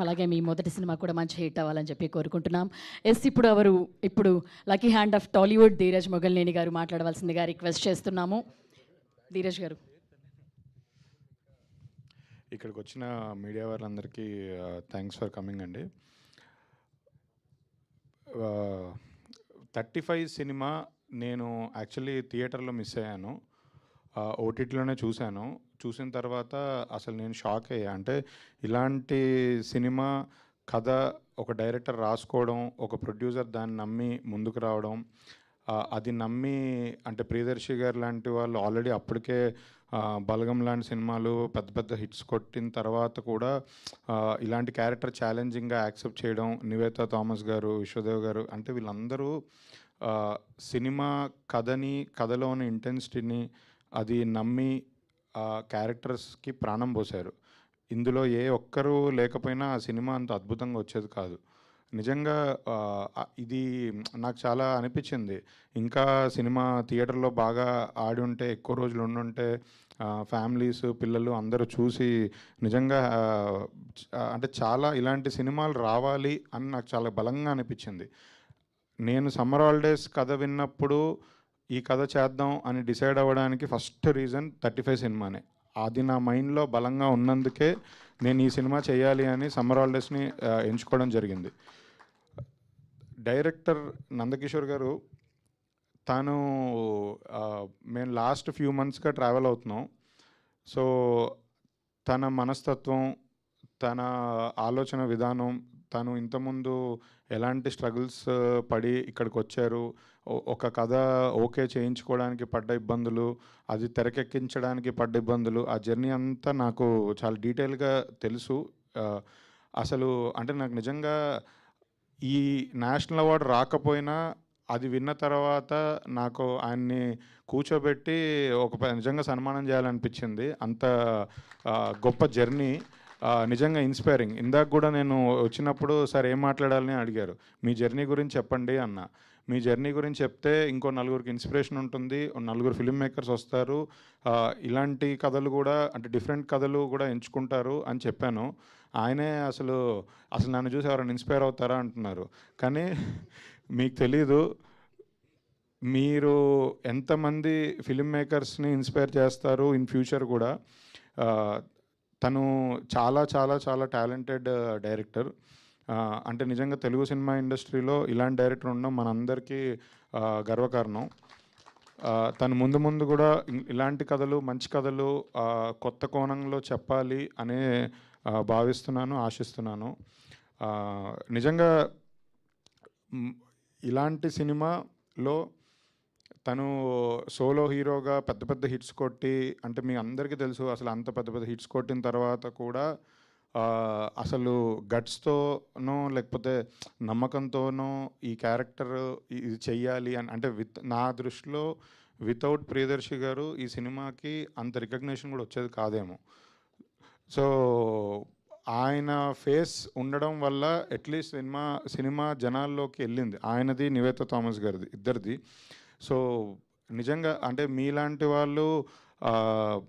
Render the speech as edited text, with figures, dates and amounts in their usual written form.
అలాగే మీ మొదటి సినిమా కూడా మంచి హిట్ అవ్వాలని చెప్పి కోరుకుంటున్నాం. ఇప్పుడు lucky hand of Tollywood Dheeraj Mogalneni garu మాట్లాడవలసిందిగా రిక్వెస్ట్ చేస్తున్నాము. ధీరజ్ గారు. ఇక్కడికి వచ్చిన మీడియా వాళ్ళందరికీ థ్యాంక్స్ ఫర్ కమింగ్ అండి. 35 సినిమా నేను యాక్చువల్లీ థియేటర్లో మిస్ అయ్యాను. ఓటీటీలోనే చూశాను. చూసిన తర్వాత అసలు నేను షాక్ అయ్యా. అంటే ఇలాంటి సినిమా కథ ఒక డైరెక్టర్ రాసుకోవడం, ఒక ప్రొడ్యూసర్ దాన్ని నమ్మి ముందుకు రావడం, అది నమ్మి అంటే ప్రియదర్శి గారు లాంటి వాళ్ళు ఆల్రెడీ అప్పటికే బలగం లాంటి సినిమాలు పెద్ద పెద్ద హిట్స్ కొట్టిన తర్వాత కూడా ఇలాంటి క్యారెక్టర్ ఛాలెంజింగ్గా యాక్సెప్ట్ చేయడం, నివేతా థామస్ గారు, విశ్వదేవ్ గారు, అంటే వీళ్ళందరూ సినిమా కథని, కథలోని ఇంటెన్సిటీని అది నమ్మి క్యారెక్టర్స్కి ప్రాణం పోశారు. ఇందులో ఏ ఒక్కరు లేకపోయినా ఆ సినిమా అంత అద్భుతంగా వచ్చేది కాదు. నిజంగా ఇది నాకు చాలా అనిపించింది. ఇంకా సినిమా థియేటర్లో బాగా ఆడి ఉంటే, ఎక్కువ రోజులు ఉండుంటే ఫ్యామిలీస్, పిల్లలు అందరూ చూసి నిజంగా అంటే చాలా ఇలాంటి సినిమాలు రావాలి అని నాకు చాలా బలంగా అనిపించింది. నేను సమ్మర్ హాలిడేస్ కథ విన్నప్పుడు ఈ కథ చేద్దాం అని డిసైడ్ అవ్వడానికి ఫస్ట్ రీజన్ 35 సినిమానే. అది నా మైండ్లో బలంగా ఉన్నందుకే నేను ఈ సినిమా చేయాలి అని సమ్మర్ హాలిడేస్ని ఎంచుకోవడం జరిగింది. డైరెక్టర్ నందకిషోర్ గారు, తను మేము లాస్ట్ ఫ్యూ మంత్స్గా ట్రావెల్ అవుతున్నాం. సో తన మనస్తత్వం, తన ఆలోచన విధానం, తను ఇంతకుముందు ఎలాంటి స్ట్రగుల్స్ పడి ఇక్కడికి వచ్చారు, ఒక కథ ఓకే చేయించుకోవడానికి పడ్డ ఇబ్బందులు, అది తెరకెక్కించడానికి పడ్డ ఇబ్బందులు, ఆ జర్నీ అంతా నాకు చాలా డీటెయిల్గా తెలుసు. అసలు అంటే నాకు నిజంగా ఈ నేషనల్ అవార్డు రాకపోయినా అది విన్న తర్వాత నాకు ఆయన్ని కూర్చోబెట్టి నిజంగా సన్మానం చేయాలనిపించింది. అంత గొప్ప జర్నీ, నిజంగా ఇన్స్పైరింగ్. ఇందాక కూడా నేను వచ్చినప్పుడు సార్ ఏం మాట్లాడాలని అడిగారు. మీ జర్నీ గురించి చెప్పండి అన్న. మీ జర్నీ గురించి చెప్తే ఇంకో నలుగురికి ఇన్స్పిరేషన్ ఉంటుంది, నలుగురు ఫిల్మ్ మేకర్స్ వస్తారు, ఇలాంటి కథలు కూడా అంటే డిఫరెంట్ కథలు కూడా ఎంచుకుంటారు అని చెప్పాను. ఆయనే అసలు నన్ను చూసి ఎవరైనా ఇన్స్పైర్ అవుతారా అంటున్నారు. కానీ మీకు తెలీదు, మీరు ఎంతమంది ఫిల్మ్ మేకర్స్ని ఇన్స్పైర్ చేస్తారు ఇన్ ఫ్యూచర్ కూడా. తను చాలా చాలా చాలా టాలెంటెడ్ డైరెక్టర్. అంటే నిజంగా తెలుగు సినిమా ఇండస్ట్రీలో ఇలాంటి డైరెక్టర్ ఉండడం మనందరికీ గర్వకారణం. తను ముందు ముందు కూడా ఇలాంటి కథలు, మంచి కథలు కొత్త కోణంలో చెప్పాలి అనే భావిస్తున్నాను, ఆశిస్తున్నాను. నిజంగా ఇలాంటి సినిమాలో తను సోలో హీరోగా పెద్ద పెద్ద హిట్స్ కొట్టి, అంటే మీ అందరికీ తెలుసు అసలు అంత పెద్ద పెద్ద హిట్స్ కొట్టిన తర్వాత కూడా అసలు గట్స్తోనో లేకపోతే నమ్మకంతోనో ఈ క్యారెక్టర్ ఇది చెయ్యాలి అని, అంటే నా దృష్టిలో వితౌట్ ప్రియదర్శి గారు ఈ సినిమాకి అంత రికగ్నిషన్ కూడా వచ్చేది కాదేమో. సో ఆయన ఫేస్ ఉండడం వల్ల అట్లీస్ట్ సినిమా జనాల్లోకి వెళ్ళింది. ఆయనది, నివేతా థామస్ గారిది, ఇద్దరిది. సో నిజంగా అంటే మీలాంటి వాళ్ళు